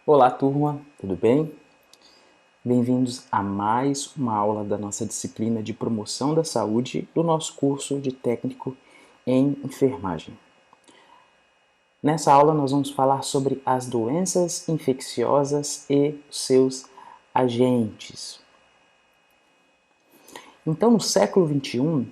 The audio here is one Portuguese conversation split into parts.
Olá, turma, tudo bem? Bem-vindos a mais uma aula da nossa disciplina de promoção da saúde do nosso curso de técnico em enfermagem. Nessa aula nós vamos falar sobre as doenças infecciosas e seus agentes. Então, no século XXI,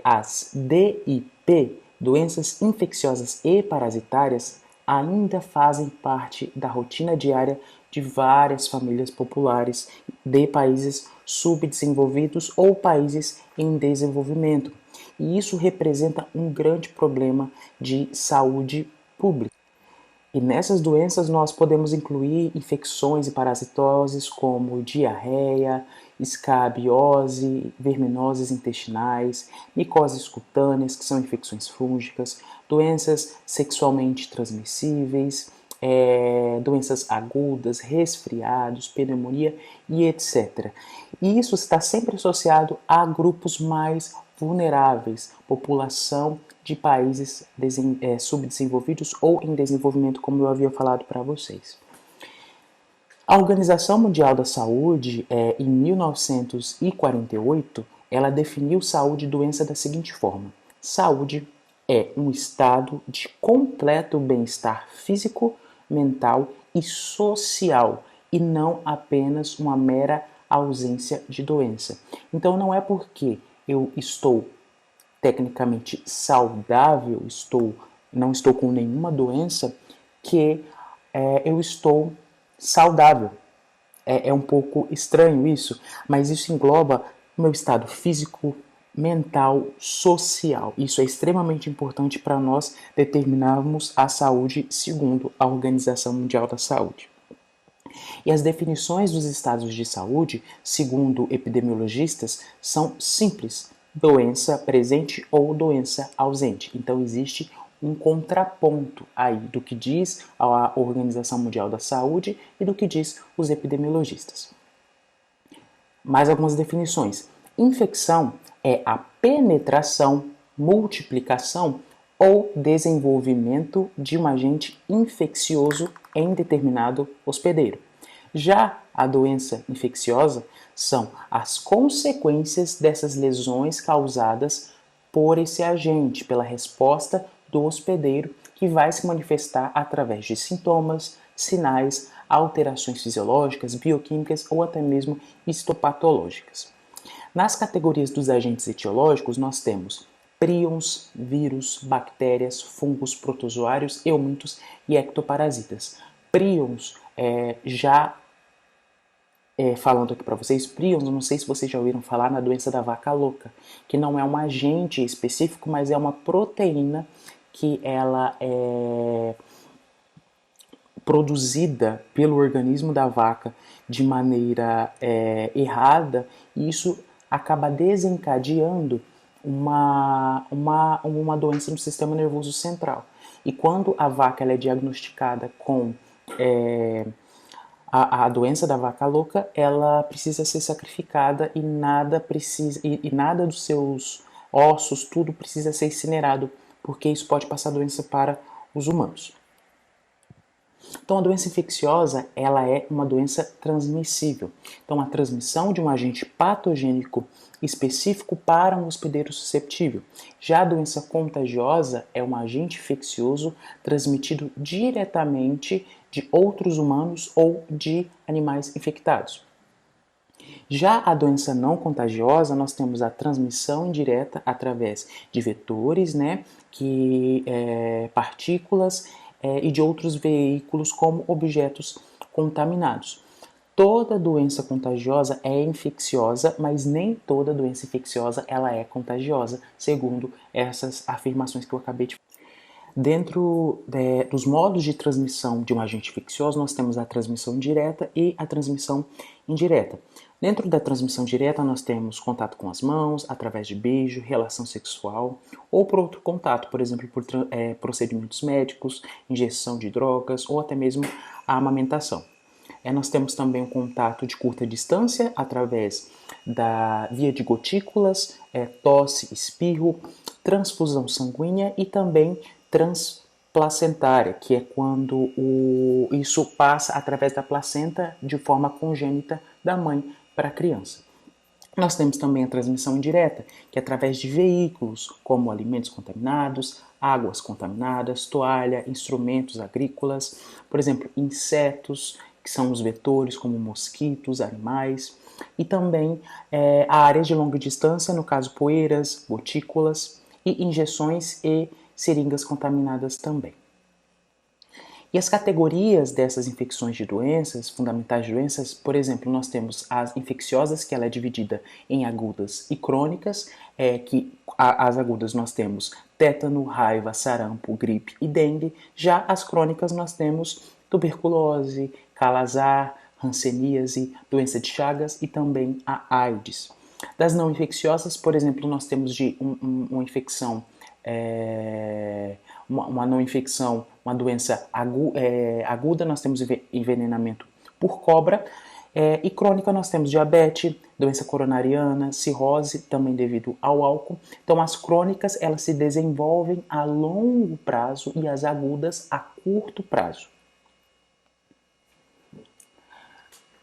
as DIP, doenças infecciosas e parasitárias, ainda fazem parte da rotina diária de várias famílias populares de países subdesenvolvidos ou países em desenvolvimento. E isso representa um grande problema de saúde pública. E nessas doenças nós podemos incluir infecções e parasitoses como diarreia, escabiose, verminoses intestinais, micoses cutâneas, que são infecções fúngicas, doenças sexualmente transmissíveis, doenças agudas, resfriados, pneumonia e etc. E isso está sempre associado a grupos mais vulneráveis, população de países subdesenvolvidos ou em desenvolvimento, como eu havia falado para vocês. A Organização Mundial da Saúde, em 1948, ela definiu saúde e doença da seguinte forma: saúde é um estado de completo bem-estar físico, mental e social, e não apenas uma mera ausência de doença. Então não é porque eu estou tecnicamente saudável, não estou com nenhuma doença, que eu estou saudável. É um pouco estranho isso, mas isso engloba o meu estado físico, mental, social. Isso é extremamente importante para nós determinarmos a saúde segundo a Organização Mundial da Saúde. E as definições dos estados de saúde, segundo epidemiologistas, são simples: doença presente ou doença ausente. Então existe um contraponto aí do que diz a Organização Mundial da Saúde e do que diz os epidemiologistas. Mais algumas definições. Infecção é a penetração, multiplicação ou desenvolvimento de um agente infeccioso em determinado hospedeiro. Já a doença infecciosa são as consequências dessas lesões causadas por esse agente, pela resposta do hospedeiro, que vai se manifestar através de sintomas, sinais, alterações fisiológicas, bioquímicas ou até mesmo histopatológicas. Nas categorias dos agentes etiológicos, nós temos príons, vírus, bactérias, fungos, protozoários, eumintos e ectoparasitas. Príons, falando aqui para vocês, príons, não sei se vocês já ouviram falar na doença da vaca louca, que não é um agente específico, mas é uma proteína que ela é produzida pelo organismo da vaca de maneira errada, e isso acaba desencadeando uma doença no sistema nervoso central. E quando a vaca ela é diagnosticada com a doença da vaca louca, ela precisa ser sacrificada e nada dos seus ossos, tudo precisa ser incinerado, porque isso pode passar doença para os humanos. Então, a doença infecciosa, ela é uma doença transmissível. Então, a transmissão de um agente patogênico específico para um hospedeiro susceptível. Já a doença contagiosa é um agente infeccioso transmitido diretamente de outros humanos ou de animais infectados. Já a doença não contagiosa, nós temos a transmissão indireta através de vetores, partículas e de outros veículos como objetos contaminados. Toda doença contagiosa é infecciosa, mas nem toda doença infecciosa ela é contagiosa, segundo essas afirmações que eu acabei de falar. Dentro dos modos de transmissão de um agente infeccioso, nós temos a transmissão direta e a transmissão indireta. Dentro da transmissão direta, nós temos contato com as mãos, através de beijo, relação sexual, ou por outro contato, por exemplo, por procedimentos médicos, injeção de drogas ou até mesmo a amamentação. Nós temos também o contato de curta distância através da via de gotículas, tosse, espirro, transfusão sanguínea e também transplacentária, que é quando isso passa através da placenta de forma congênita da mãe para a criança. Nós temos também a transmissão indireta, que é através de veículos, como alimentos contaminados, águas contaminadas, toalha, instrumentos agrícolas, por exemplo, insetos, que são os vetores, como mosquitos, animais, e também a áreas de longa distância, no caso poeiras, gotículas, e injeções e seringas contaminadas também. E as categorias dessas infecções de doenças, fundamentais de doenças, por exemplo, nós temos as infecciosas, que ela é dividida em agudas e crônicas, que as agudas nós temos tétano, raiva, sarampo, gripe e dengue. Já as crônicas nós temos tuberculose, calazar, hanseníase, doença de Chagas e também a AIDS. Das não infecciosas, por exemplo, nós temos uma infecção uma não infecção, uma doença aguda, nós temos envenenamento por cobra, e crônica nós temos diabetes, doença coronariana, cirrose, também devido ao álcool. Então as crônicas elas se desenvolvem a longo prazo e as agudas a curto prazo.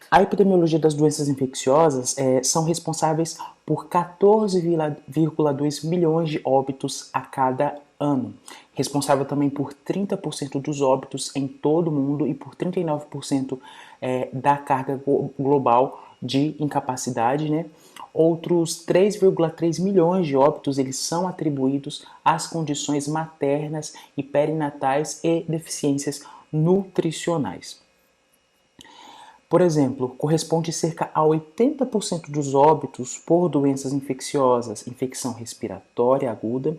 A epidemiologia das doenças infecciosas são responsáveis por 14,2 milhões de óbitos a cada ano. Responsável também por 30% dos óbitos em todo o mundo e por 39% da carga global de incapacidade, né? Outros 3,3 milhões de óbitos eles são atribuídos às condições maternas e perinatais e deficiências nutricionais. Por exemplo, corresponde cerca a 80% dos óbitos por doenças infecciosas, infecção respiratória aguda.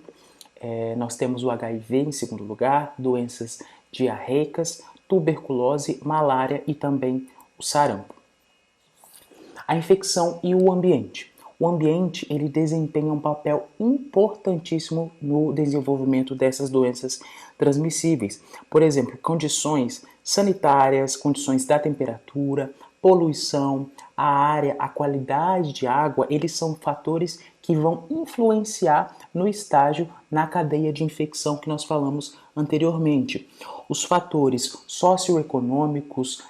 Nós temos o HIV em segundo lugar, doenças diarreicas, tuberculose, malária e também o sarampo. A infecção e o ambiente. O ambiente ele desempenha um papel importantíssimo no desenvolvimento dessas doenças transmissíveis. Por exemplo, condições sanitárias, condições da temperatura, poluição, a área, a qualidade de água, eles são fatores que vão influenciar no estágio na cadeia de infecção que nós falamos anteriormente. Os fatores socioeconômicos,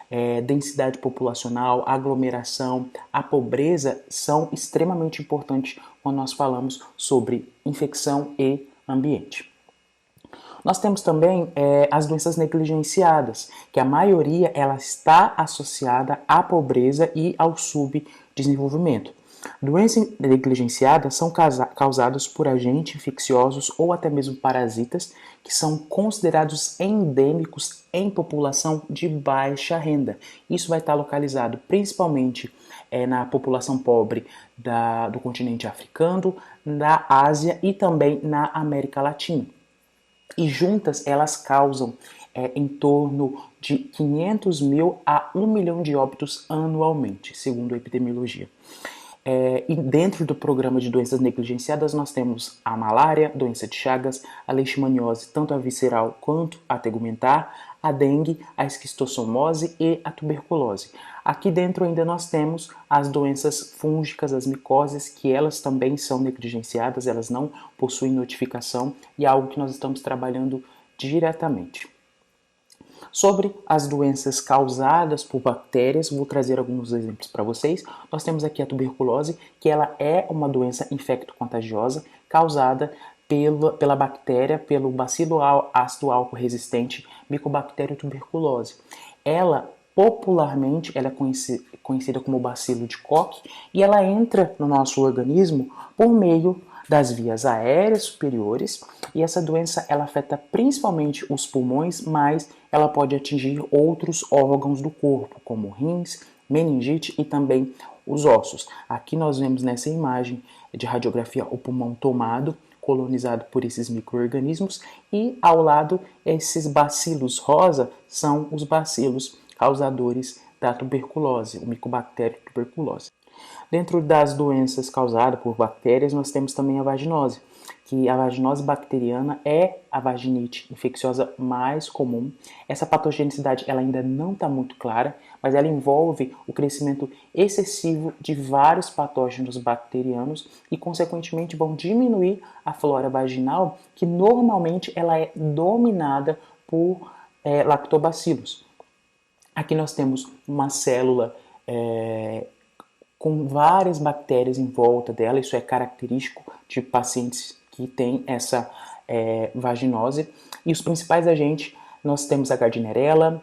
densidade populacional, aglomeração, a pobreza são extremamente importantes quando nós falamos sobre infecção e ambiente. Nós temos também as doenças negligenciadas, que a maioria ela está associada à pobreza e ao subdesenvolvimento. Doenças negligenciadas são causadas por agentes infecciosos ou até mesmo parasitas que são considerados endêmicos em população de baixa renda. Isso vai estar localizado principalmente na população pobre do continente africano, da Ásia e também na América Latina. E juntas elas causam em torno de 500 mil a 1 milhão de óbitos anualmente, segundo a epidemiologia. E dentro do programa de doenças negligenciadas nós temos a malária, doença de Chagas, a leishmaniose, tanto a visceral quanto a tegumentar, a dengue, a esquistossomose e a tuberculose. Aqui dentro ainda nós temos as doenças fúngicas, as micoses, que elas também são negligenciadas, elas não possuem notificação e é algo que nós estamos trabalhando diretamente. Sobre as doenças causadas por bactérias, vou trazer alguns exemplos para vocês. Nós temos aqui a tuberculose, que ela é uma doença infecto-contagiosa causada pela bactéria, pelo bacilo ácido álcool resistente Mycobacterium tuberculose. Ela popularmente ela é conhecida como bacilo de Koch e ela entra no nosso organismo por meio das vias aéreas superiores e essa doença ela afeta principalmente os pulmões, mas ela pode atingir outros órgãos do corpo, como rins, meningite e também os ossos. Aqui nós vemos nessa imagem de radiografia o pulmão tomado, colonizado por esses micro-organismos e ao lado esses bacilos rosa são os bacilos causadores da tuberculose, o Mycobacterium tuberculose. Dentro das doenças causadas por bactérias, nós temos também a vaginose. que a vaginose bacteriana é a vaginite infecciosa mais comum. Essa patogenicidade ela ainda não está muito clara, mas ela envolve o crescimento excessivo de vários patógenos bacterianos e, consequentemente, vão diminuir a flora vaginal, que normalmente ela é dominada por lactobacilos. Aqui nós temos uma célula com várias bactérias em volta dela, isso é característico de pacientes que têm essa vaginose. E os principais agentes, nós temos a Gardnerella,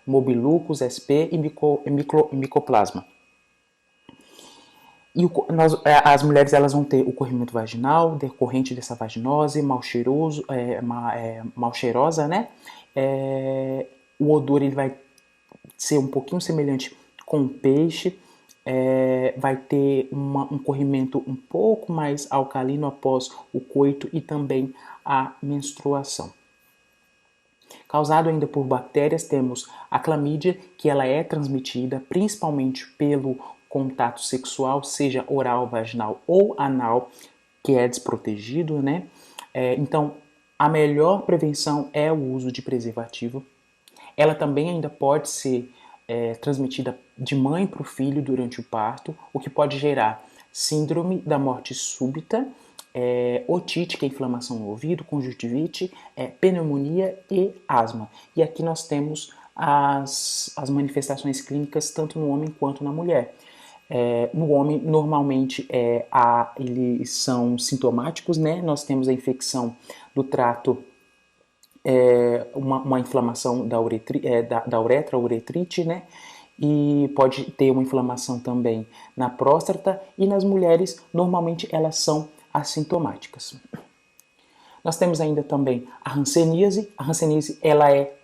Mobilucus sp e Mycoplasma. E as mulheres elas vão ter o corrimento vaginal decorrente dessa vaginose, mal cheirosa, né? O odor ele vai ser um pouquinho semelhante com peixe, vai ter um corrimento um pouco mais alcalino após o coito e também a menstruação. Causado ainda por bactérias, temos a clamídia, que ela é transmitida principalmente pelo contato sexual, seja oral, vaginal ou anal, que é desprotegido, né? Então, a melhor prevenção é o uso de preservativo. Ela também ainda pode ser transmitida de mãe para o filho durante o parto, o que pode gerar síndrome da morte súbita, otite, que é inflamação no ouvido, conjuntivite, pneumonia e asma. E aqui nós temos as manifestações clínicas tanto no homem quanto na mulher. No homem, normalmente, eles são sintomáticos, né? Nós temos a infecção do trato, uma inflamação da uretra, uretrite, né? E pode ter uma inflamação também na próstata, e nas mulheres, normalmente, elas são assintomáticas. Nós temos ainda também a hanseníase. A hanseníase, ela é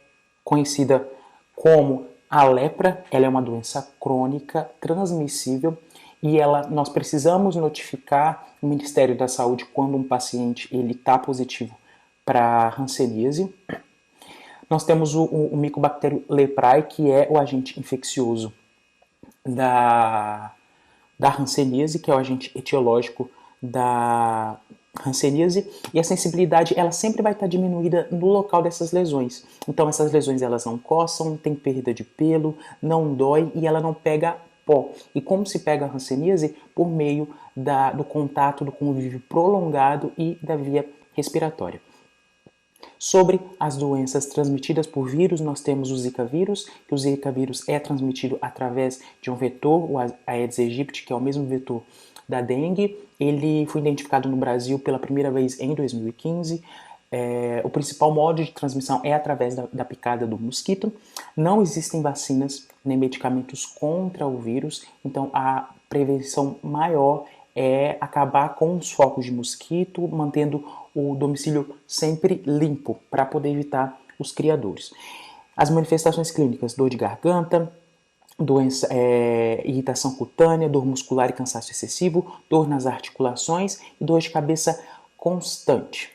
conhecida como a lepra, ela é uma doença crônica, transmissível, e nós precisamos notificar o Ministério da Saúde quando um paciente está positivo para hanseníase. Nós temos o Mycobacterium leprae, que é o agente infeccioso da hanseníase, que é o agente etiológico da hanseníase, e a sensibilidade ela sempre vai estar diminuída no local dessas lesões. Então essas lesões elas não coçam, tem perda de pelo, não dói e ela não pega pó. E como se pega a hanseníase? Por meio do contato, do convívio prolongado e da via respiratória. Sobre as doenças transmitidas por vírus, nós temos o Zika vírus, que o Zika vírus é transmitido através de um vetor, o Aedes aegypti, que é o mesmo vetor da dengue. Ele foi identificado no Brasil pela primeira vez em 2015. O principal modo de transmissão é através da picada do mosquito. Não existem vacinas nem medicamentos contra o vírus, então a prevenção maior é acabar com os focos de mosquito, mantendo o domicílio sempre limpo para poder evitar os criadores. As manifestações clínicas: dor de garganta, irritação cutânea, dor muscular e cansaço excessivo, dor nas articulações e dor de cabeça constante.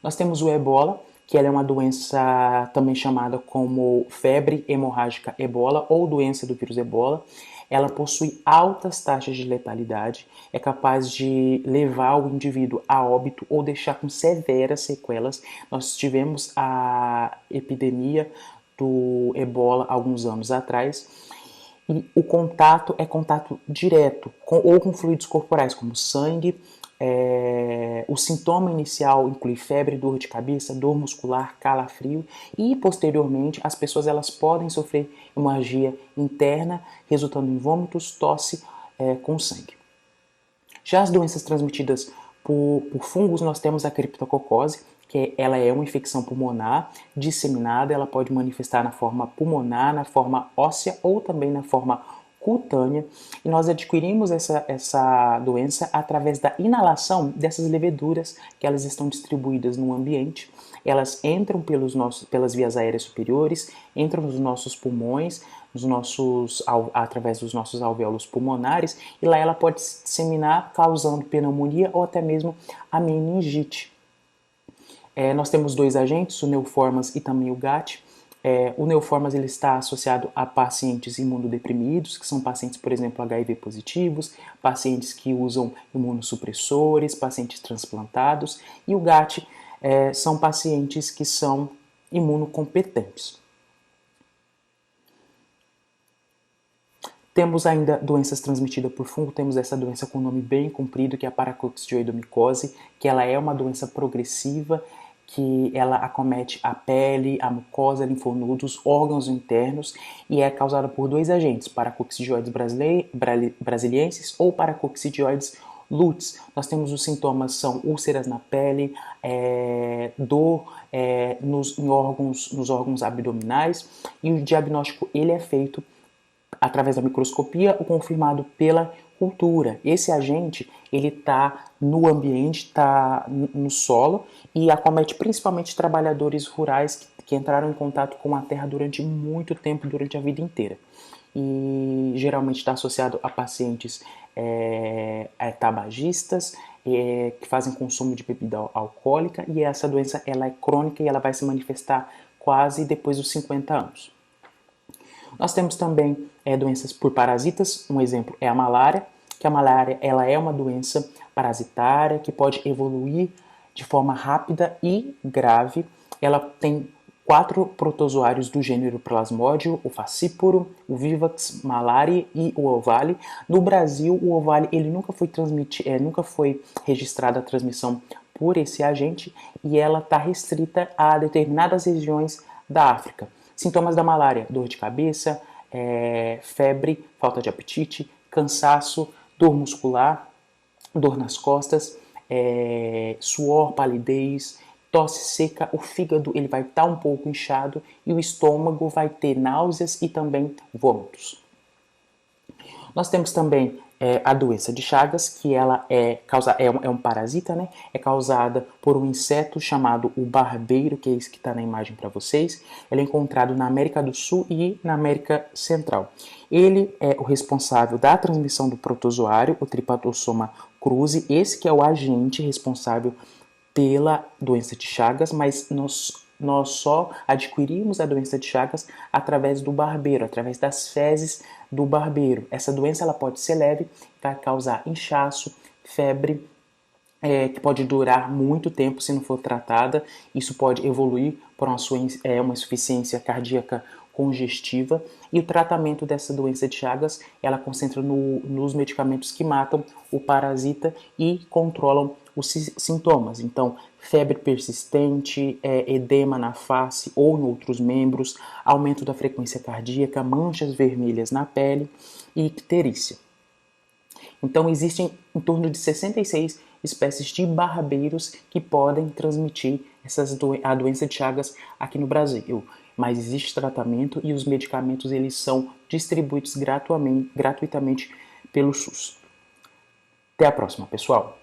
Nós temos o ebola, que ela é uma doença também chamada como febre hemorrágica ebola ou doença do vírus ebola. Ela possui altas taxas de letalidade, é capaz de levar o indivíduo a óbito ou deixar com severas sequelas. Nós tivemos a epidemia do ebola alguns anos atrás, e o contato é contato direto ou com fluidos corporais, como sangue. O sintoma inicial inclui febre, dor de cabeça, dor muscular, calafrio, e posteriormente as pessoas elas podem sofrer hemorragia interna, resultando em vômitos, tosse com sangue. Já as doenças transmitidas por fungos, nós temos a criptococose, que ela é uma infecção pulmonar disseminada. Ela pode manifestar na forma pulmonar, na forma óssea ou também na forma cutânea, e nós adquirimos essa doença através da inalação dessas leveduras que elas estão distribuídas no ambiente. Elas entram pelas vias aéreas superiores, entram nos nossos pulmões, através dos nossos alvéolos pulmonares, e lá ela pode se disseminar, causando pneumonia ou até mesmo a meningite. Nós temos dois agentes, o Neoformas e também o GAT. O Neoformas ele está associado a pacientes imunodeprimidos, que são pacientes, por exemplo, HIV positivos, pacientes que usam imunossupressores, pacientes transplantados, e o GAT são pacientes que são imunocompetentes. Temos ainda doenças transmitidas por fungo, temos essa doença com nome bem comprido, que é a paracoccidioidomicose, que ela é uma doença progressiva, que ela acomete a pele, a mucosa, linfonodos, órgãos internos e é causada por dois agentes, Paracoccidioides brasiliensis ou Paracoccidioides luteis. Nós temos os sintomas são úlceras na pele, dor nos órgãos abdominais, e o diagnóstico ele é feito através da microscopia ou confirmado pela cultura. Esse agente ele está no ambiente, está no solo e acomete principalmente trabalhadores rurais que entraram em contato com a terra durante muito tempo, durante a vida inteira. E geralmente está associado a pacientes tabagistas, que fazem consumo de bebida alcoólica, e essa doença ela é crônica e ela vai se manifestar quase depois dos 50 anos. Nós temos também doenças por parasitas, um exemplo é a malária, que a malária ela é uma doença parasitária que pode evoluir de forma rápida e grave. Ela tem 4 protozoários do gênero Plasmodium, o Falciparum, o Vivax malariae e o Ovale. No Brasil, o Ovale ele nunca foi registrada a transmissão por esse agente e ela está restrita a determinadas regiões da África. Sintomas da malária: dor de cabeça, febre, falta de apetite, cansaço, dor muscular, dor nas costas, suor, palidez, tosse seca, o fígado ele vai estar um pouco inchado e o estômago vai ter náuseas e também vômitos. Nós temos também a doença de Chagas, que ela é um parasita, né? É causada por um inseto chamado o barbeiro, que é esse que está na imagem para vocês. Ele é encontrado na América do Sul e na América Central. Ele é o responsável da transmissão do protozoário, o Trypanosoma cruzi, esse que é o agente responsável pela doença de Chagas, mas nós só adquirimos a doença de Chagas através do barbeiro, através das fezes do barbeiro. Essa doença ela pode ser leve, vai causar inchaço, febre, que pode durar muito tempo se não for tratada. Isso pode evoluir para uma insuficiência cardíaca congestiva, e o tratamento dessa doença de Chagas ela concentra nos medicamentos que matam o parasita e controlam os sintomas. Então, febre persistente, edema na face ou em outros membros, aumento da frequência cardíaca, manchas vermelhas na pele e icterícia. Então, existem em torno de 66 espécies de barbeiros que podem transmitir a doença de Chagas aqui no Brasil. Mas existe tratamento e os medicamentos eles são distribuídos gratuitamente pelo SUS. Até a próxima, pessoal!